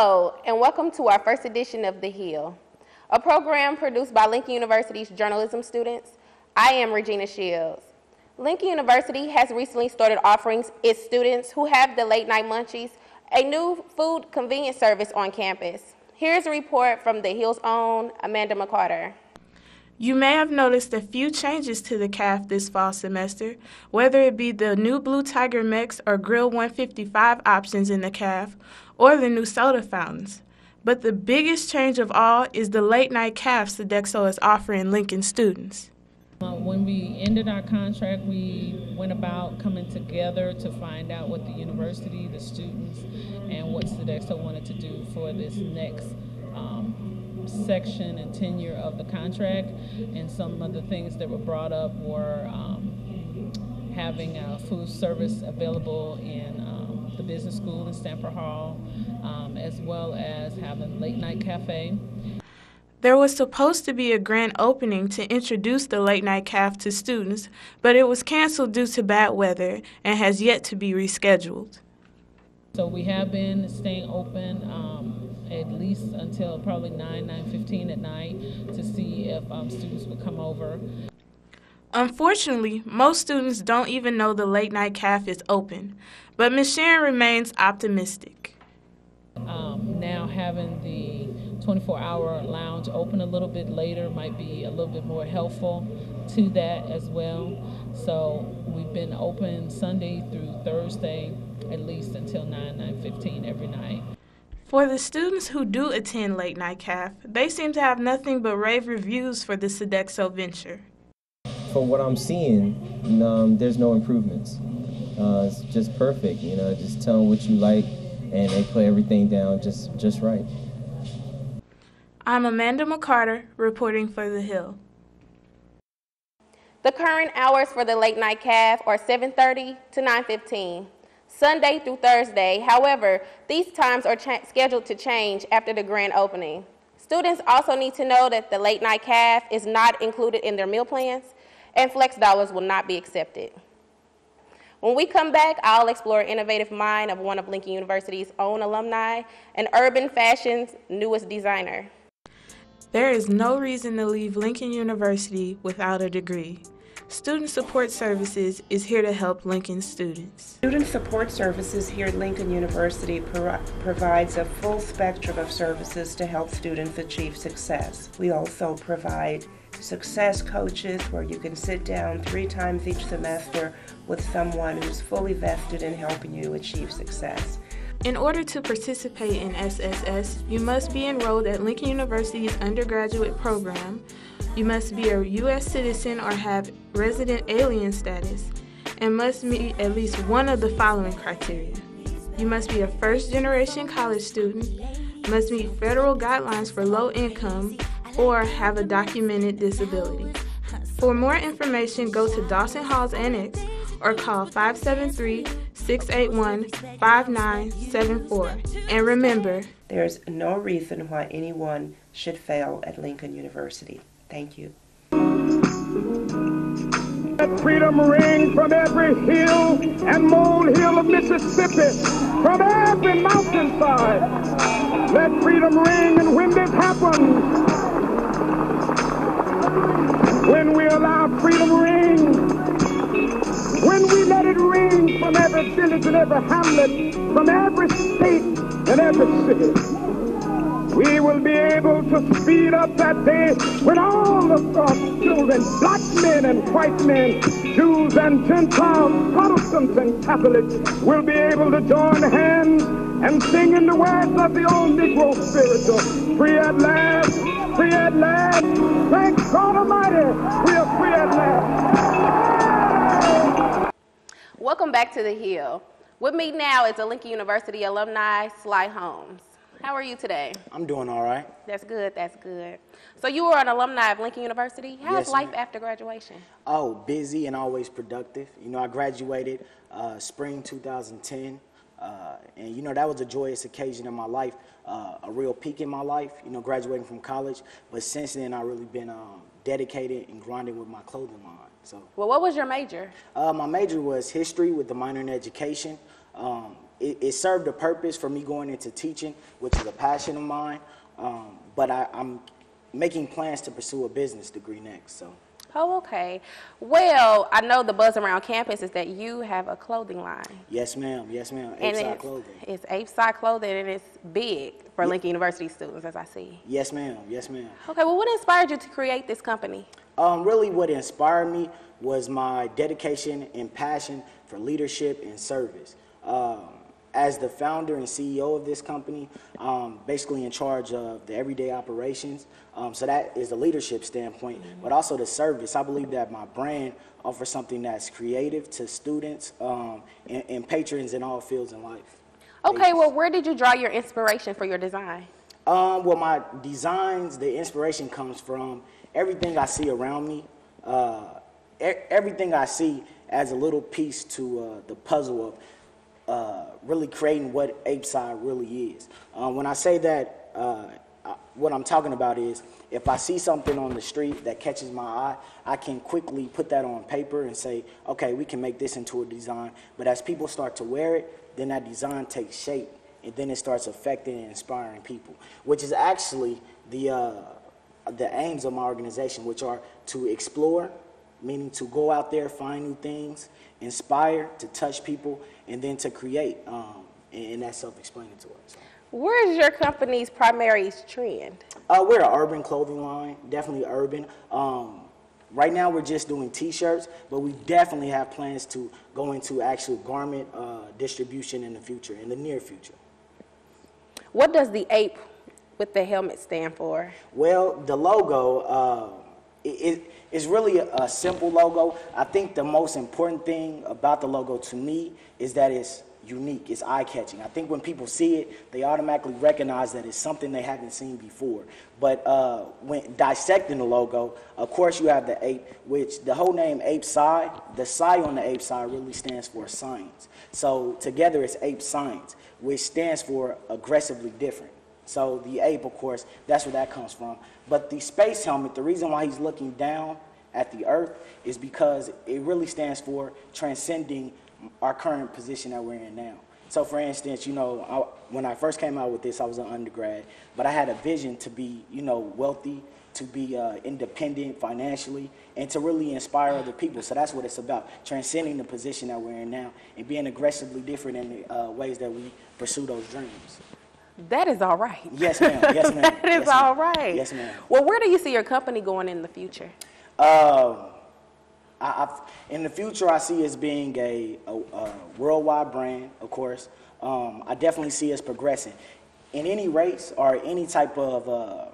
Hello, and welcome to our first edition of The Hill, a program produced by Lincoln University's journalism students. I am Regina Shields. Lincoln University has recently started offering its students who have the late night munchies a new food convenience service on campus. Here's a report from The Hill's own Amanda McCarter. You may have noticed a few changes to the CAF this fall semester, whether it be the new Blue Tiger Mix or Grill 155 options in the CAF, or the new soda fountains. But the biggest change of all is the late night CAF Sodexo is offering Lincoln students. When we ended our contract, we went about coming together to find out what the university, the students, and what Sodexo wanted to do for this next section and tenure of the contract. And some of the things that were brought up were having food service available in the business school in Stamford Hall, as well as having late night cafe. There was supposed to be a grand opening to introduce the late night CAF to students, but it was canceled due to bad weather and has yet to be rescheduled. So we have been staying open at least until probably 9:15 at night to see if students would come over. Unfortunately, most students don't even know the late night CAF is open, but Ms. Sharon remains optimistic. Now having the 24-hour lounge open a little bit later might be a little bit more helpful to that as well. So we've been open Sunday through Thursday at least until 9:15 every night. For the students who do attend late night CAF, they seem to have nothing but rave reviews for the Sodexo venture. From what I'm seeing, there's no improvements. It's just perfect, just tell them what you like and they put everything down just right. I'm Amanda McCarter, reporting for The Hill. The current hours for the late night CAF are 7:30 to 9:15, Sunday through Thursday. However, these times are scheduled to change after the grand opening. Students also need to know that the late night CAF is not included in their meal plans, and flex dollars will not be accepted. When we come back, I'll explore an innovative mind of one of Lincoln University's own alumni and urban fashion's newest designer. There is no reason to leave Lincoln University without a degree. Student Support Services is here to help Lincoln students. Student Support Services here at Lincoln University provides a full spectrum of services to help students achieve success. We also provide success coaches where you can sit down 3 times each semester with someone who's fully vested in helping you achieve success. In order to participate in SSS, you must be enrolled at Lincoln University's undergraduate program, you must be a U.S. citizen or have resident alien status, and must meet at least one of the following criteria. You must be a first-generation college student, must meet federal guidelines for low income, or have a documented disability. For more information, go to Dawson Hall's Annex or call 573-681-5974. And remember, there's no reason why anyone should fail at Lincoln University. Thank you. Let freedom ring from every hill and molehill of Mississippi, from every mountainside. Let freedom ring, and when this happens, when we allow freedom ring, when we let it ring from every village and every hamlet, from every state and every city, we will be able to speed up that day when all of our children, black men and white men, Jews and Gentiles, Protestants and Catholics, will be able to join hands and sing in the words of the old Negro spiritual, free at last, free at last. Thank God Almighty, we are free at last. Welcome back to The Hill. With me now is a Lincoln University alumni, Sly Holmes. How are you today? I'm doing all right. That's good, that's good. So you were an alumni of Lincoln University. How's life after graduation? Oh, busy and always productive. I graduated spring 2010, and that was a joyous occasion in my life, a real peak in my life, graduating from college. But since then, I've really been dedicated and grinding with my clothing line. So. Well, what was your major? My major was history with the minor in education. it served a purpose for me going into teaching, which is a passion of mine. But I'm making plans to pursue a business degree next. So. Oh, okay. Well, I know the buzz around campus is that you have a clothing line. Yes, ma'am. Yes, ma'am. And Apeside Clothing. It's Apeside Clothing, and it's big for Lincoln University students, as I see. Yes, ma'am. Yes, ma'am. Okay, well, what inspired you to create this company? Really what inspired me was my dedication and passion for leadership and service. As the founder and CEO of this company, basically in charge of the everyday operations. So that is the leadership standpoint, but also the service. I believe that my brand offers something that's creative to students and patrons in all fields in life. Okay, well, where did you draw your inspiration for your design? Well, my designs, the inspiration comes from everything I see around me. Everything I see adds a little piece to the puzzle of really creating what Apeside really is. When I say that, what I'm talking about is if I see something on the street that catches my eye, I can quickly put that on paper and say, okay, we can make this into a design. But as people start to wear it, then that design takes shape, and then it starts affecting and inspiring people, which is actually the aims of my organization, which are to explore, meaning to go out there, find new things, inspire, to touch people, and then to create, and that's self-explanatory. So. Where is your company's primary trend? We're an urban clothing line, definitely urban. Right now we're just doing T-shirts, but we definitely have plans to go into actual garment distribution in the future, in the near future. What does the ape with the helmet stand for? Well, the logo, it's really a simple logo. I think the most important thing about the logo to me is that it's unique, it's eye-catching. I think when people see it, they automatically recognize that it's something they haven't seen before. But when dissecting the logo, of course you have the ape, which the whole name Apeside, the psi on the Apeside really stands for science. So together it's Ape Science, which stands for aggressively different. So the ape, of course, that's where that comes from. But the space helmet, the reason why he's looking down at the earth is because it really stands for transcending our current position that we're in now. So for instance, you know, when I first came out with this, I was an undergrad, but I had a vision to be, you know, wealthy, to be independent financially, and to really inspire other people. So that's what it's about, transcending the position that we're in now and being aggressively different in the ways that we pursue those dreams. That is all right. Yes, ma'am. Yes, ma'am. That is all right. Yes, ma'am. Well, where do you see your company going in the future? In the future, I see us being a worldwide brand, of course. I definitely see us progressing. In any race or any type of,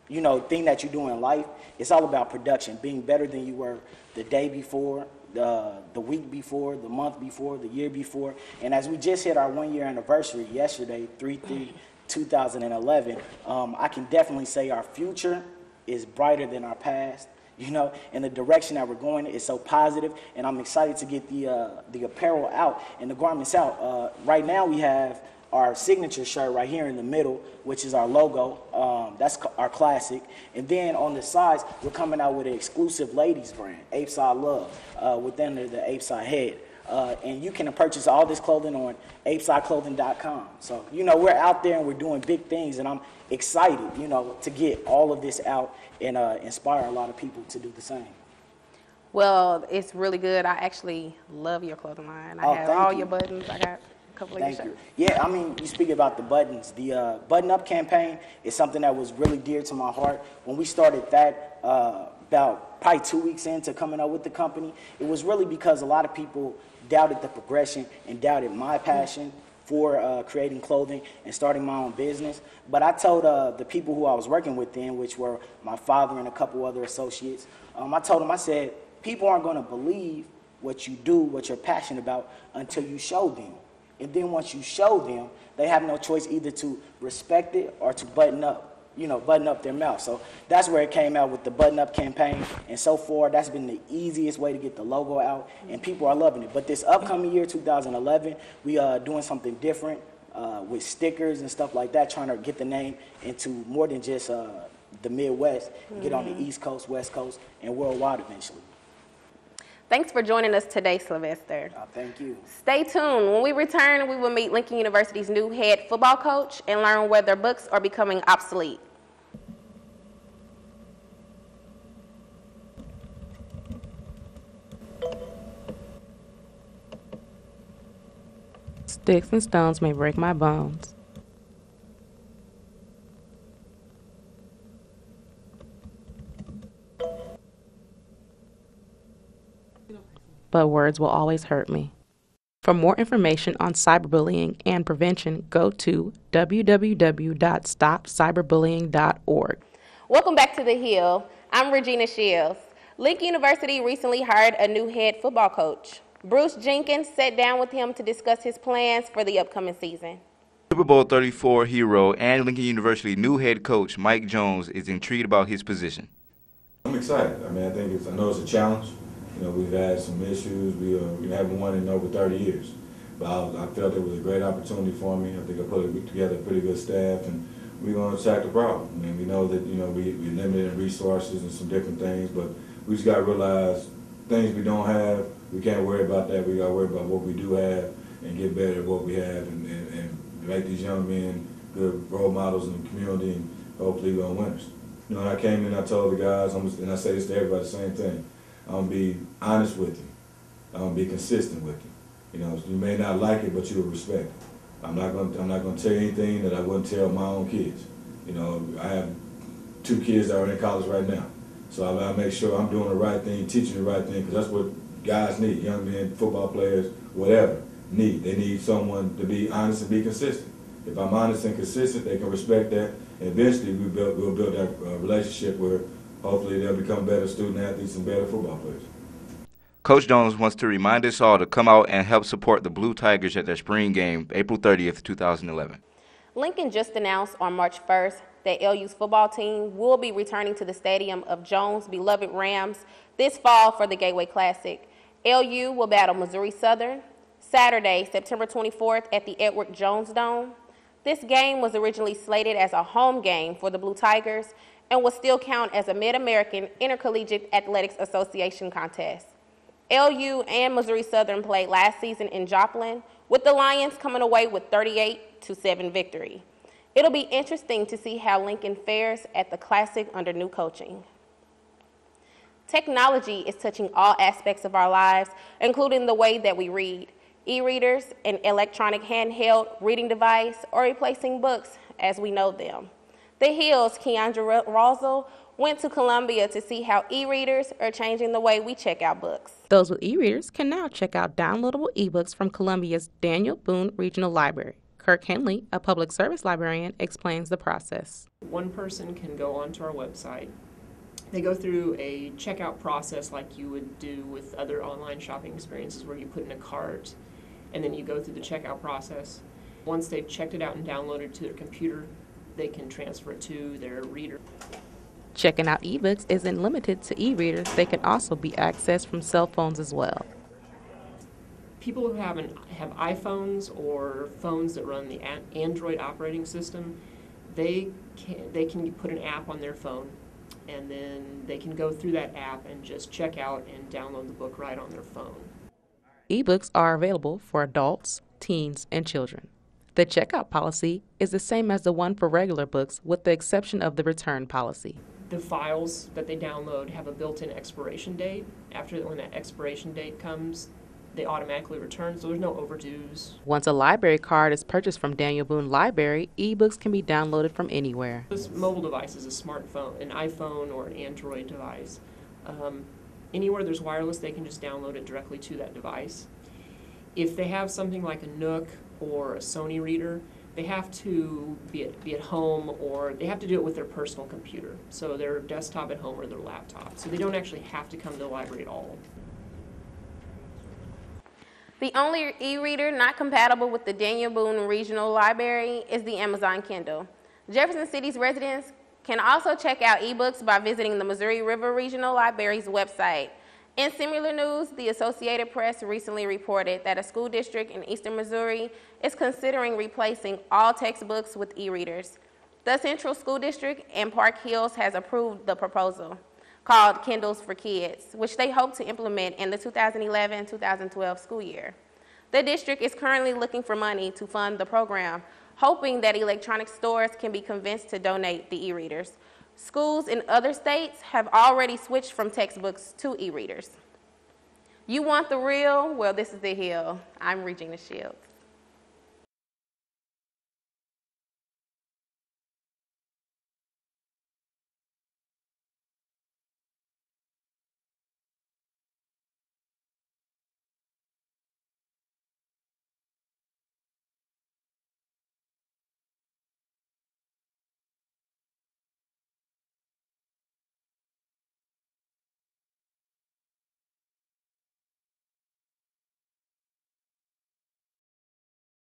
you know, thing that you do in life, it's all about production, being better than you were the day before, the week before, the month before, the year before. And as we just hit our 1-year anniversary yesterday, 3/3/2011, I can definitely say our future is brighter than our past. You know, and the direction that we're going is so positive, and I'm excited to get the apparel out and the garments out. Right now we have our signature shirt right here in the middle, which is our logo. That's our classic. And then on the sides, we're coming out with an exclusive ladies brand, Apeside Love, within the Apeside head. And you can purchase all this clothing on apesideclothing.com. So, you know, we're out there and we're doing big things, and I'm excited, you know, to get all of this out and inspire a lot of people to do the same. Well, it's really good. I actually love your clothing line. I have all your buttons. I got a couple of your shirts. Thank you. Yeah, I mean, you speak about the buttons. The button-up campaign is something that was really dear to my heart. When we started that about probably 2 weeks into coming up with the company, it was really because a lot of people doubted the progression and doubted my passion for creating clothing and starting my own business. But I told the people who I was working with then, which were my father and a couple other associates, I told them, I said, people aren't going to believe what you do, what you're passionate about, until you show them. And then once you show them, they have no choice either to respect it or to button up. You know, button up their mouth. So that's where it came out with the button-up campaign. And so far, that's been the easiest way to get the logo out, and people are loving it. But this upcoming year, 2011, we are doing something different with stickers and stuff like that, trying to get the name into more than just the Midwest, get on the East Coast, West Coast, and worldwide eventually. Thanks for joining us today, Sylvester. Thank you. Stay tuned. When we return, we will meet Lincoln University's new head football coach and learn whether books are becoming obsolete. Sticks and stones may break my bones, but words will always hurt me. For more information on cyberbullying and prevention, go to www.stopcyberbullying.org. Welcome back to The Hill. I'm Regina Shields. Lincoln University recently hired a new head football coach. Bruce Jenkins sat down with him to discuss his plans for the upcoming season. Super Bowl 34 hero and Lincoln University new head coach Mike Jones is intrigued about his position. I'm excited. I know it's a challenge. We've had some issues. We haven't won in over 30 years. But I felt it was a great opportunity for me. I think I put together a pretty good staff, and we're going to attack the problem. We know that, we're limited in resources and some different things, but we just got to realize things we don't have, we can't worry about that. We got to worry about what we do have and get better at what we have and make these young men good role models in the community and hopefully we're winners. When I came in, I told the guys, and I say this to everybody, the same thing, I'm going to be honest with you. I'm going to be consistent with you. You may not like it, but you'll respect it. I'm not going to tell you anything that I wouldn't tell my own kids. I have 2 kids that are in college right now. So I make sure I'm doing the right thing, teaching the right thing, because that's what guys need, young men, football players, whatever, need. They need someone to be honest and be consistent. If I'm honest and consistent, they can respect that. And eventually we'll build that relationship where hopefully they'll become better student athletes and better football players. Coach Jones wants to remind us all to come out and help support the Blue Tigers at their spring game, April 30th, 2011. Lincoln just announced on March 1st that LU's football team will be returning to the stadium of Jones' beloved Rams this fall for the Gateway Classic. LU will battle Missouri Southern Saturday, September 24th at the Edward Jones Dome. This game was originally slated as a home game for the Blue Tigers and will still count as a Mid-American Intercollegiate Athletics Association contest. LU and Missouri Southern played last season in Joplin, with the Lions coming away with 38-7 victory. It'll be interesting to see how Lincoln fares at the Classic under new coaching. Technology is touching all aspects of our lives, including the way that we read. E-readers, an electronic handheld reading device, are replacing books as we know them. The Hill's Keandra Rosal went to Columbia to see how e-readers are changing the way we check out books. Those with e-readers can now check out downloadable ebooks from Columbia's Daniel Boone Regional Library. KIRK HENLEY, a public service librarian, explains the process. One person can go onto our website. They go through a checkout process like you would do with other online shopping experiences where you put in a cart and then you go through the checkout process. Once they've checked it out and downloaded it to their computer, they can transfer it to their reader. Checking out ebooks isn't limited to e-readers. They can also be accessed from cell phones as well. People who have iPhones or phones that run the Android operating system, they can put an app on their phone, and then they can go through that app and just check out and download the book right on their phone. Ebooks are available for adults, teens, and children. The checkout policy is the same as the one for regular books, with the exception of the return policy. The files that they download have a built-in expiration date. When that expiration date comes, they automatically return, so there's no overdues. Once a library card is purchased from Daniel Boone Library, ebooks can be downloaded from anywhere. This mobile device is a smartphone, an iPhone or an Android device. Anywhere there's wireless, they can just download it directly to that device. If they have something like a Nook or a Sony reader, they have to be at home, or they have to do it with their personal computer, so their desktop at home or their laptop. So they don't actually have to come to the library at all. The only e-reader not compatible with the Daniel Boone Regional Library is the Amazon Kindle. Jefferson City's residents can also check out ebooks by visiting the Missouri River Regional Library's website. In similar news, the Associated Press recently reported that a school district in eastern Missouri is considering replacing all textbooks with e-readers. The Central School District in Park Hills has approved the proposal. called Kindles for Kids, which they hope to implement in the 2011-2012 school year. The district is currently looking for money to fund the program, hoping that electronic stores can be convinced to donate the e-readers. Schools in other states have already switched from textbooks to e-readers. You want the real? Well, this is the hill. I'm Regina Shields.